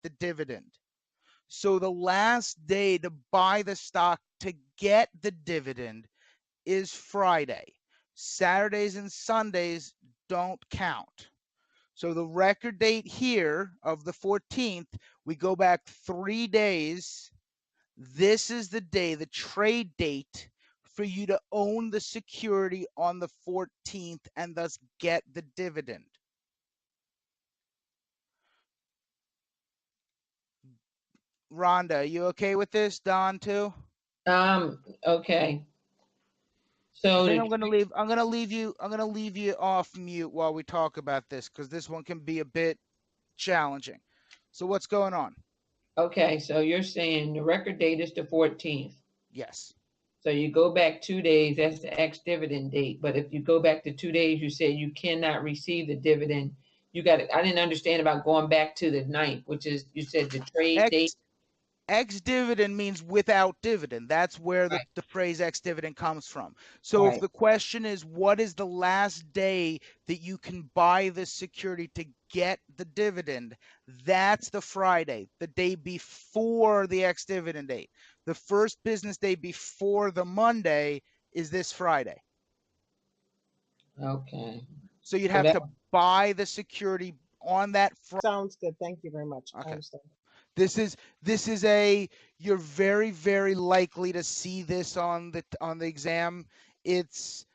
the dividend. So the last day to buy the stock to get the dividend is Friday. Saturdays and Sundays don't count. So the record date here of the 14th, we go back 3 days. This is the day, the trade date, for you to own the security on the 14th and thus get the dividend. Rhonda, are you okay with this? Don too? Okay. I So think I'm gonna leave you off mute while we talk about this, because this one can be a bit challenging. So what's going on? okay, so you're saying the record date is the 14th. Yes. So you go back 2 days, that's the ex-dividend date. But if you go back to 2 days, you said you cannot receive the dividend. You got it. I didn't understand about going back to the ninth, which is, you said the trade date. Ex-dividend means without dividend. That's where Right, the phrase ex-dividend comes from. So if right. the question is, what is the last day that you can buy this security to get the dividend, that's the Friday, the day before the ex-dividend date. The first business day before the Monday is this Friday. Okay. So you'd So have that, to buy the security on that Friday. Sounds good. Thank you very much. I Okay. understand. This is a, you're very, very likely to see this on the exam. It's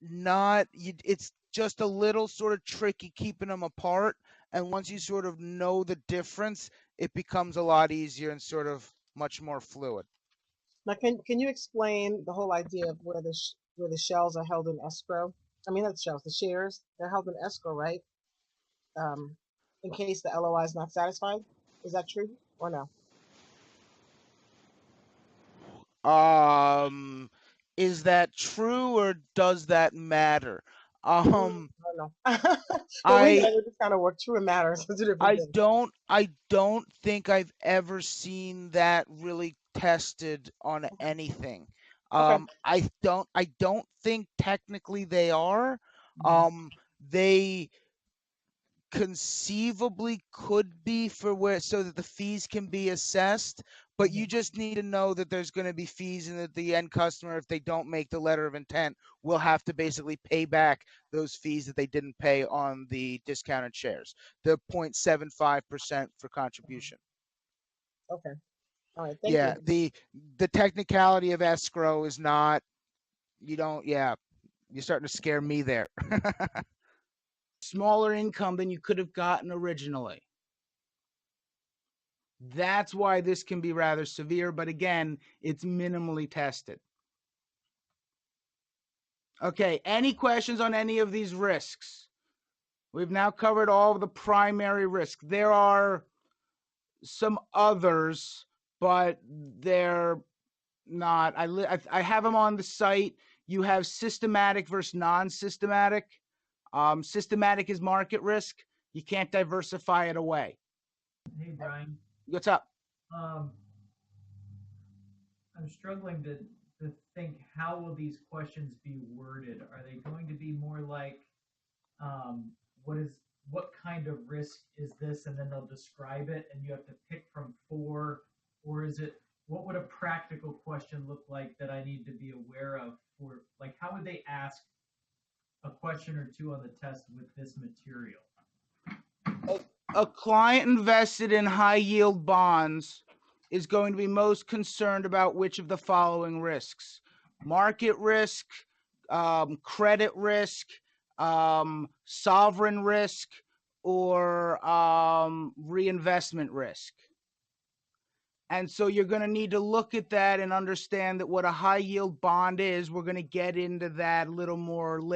not, it's just a little sort of tricky keeping them apart. And once you sort of know the difference, it becomes a lot easier and sort of much more fluid. Now, can you explain the whole idea of where the shells are held in escrow? I mean, not the shells, the shares. They're held in escrow, right? In case the LOI is not satisfied. Is that true or no? Is that true or does that matter? I Um, don't know. Well, we I know this kind of work. True and matters. It's two different things. I don't think I've ever seen that really tested on Okay. anything. Okay. I don't think technically they are. Mhm. They conceivably could be for where, so that the fees can be assessed, but you Mhm. just need to know that there's going to be fees, and that the end customer, if they don't make the letter of intent, will have to basically pay back those fees that they didn't pay on the discounted shares, the 0.75% for contribution. Okay. All right. Thank Yeah, you. the technicality of escrow is not, you don't, yeah, you're starting to scare me there. Smaller income than you could have gotten originally. That's why this can be rather severe, but again, it's minimally tested. Okay, any questions on any of these risks? We've now covered all of the primary risks. There are some others, but they're not. I have them on the site. You have systematic versus non-systematic. Systematic is market risk. You can't diversify it away. Hey, Brian. What's up? Um, I'm struggling to think, how will these questions be worded? Are they going to be more like, um, what kind of risk is this? And then they'll describe it and you have to pick from four, or is it, what would a practical question look like that I need to be aware of for, like, how would they ask a question or two on the test with this material? A client invested in high yield bonds is going to be most concerned about which of the following risks: market risk, credit risk, sovereign risk, or reinvestment risk. And so you're going to need to look at that and understand that what a high yield bond is. We're going to get into that a little more later.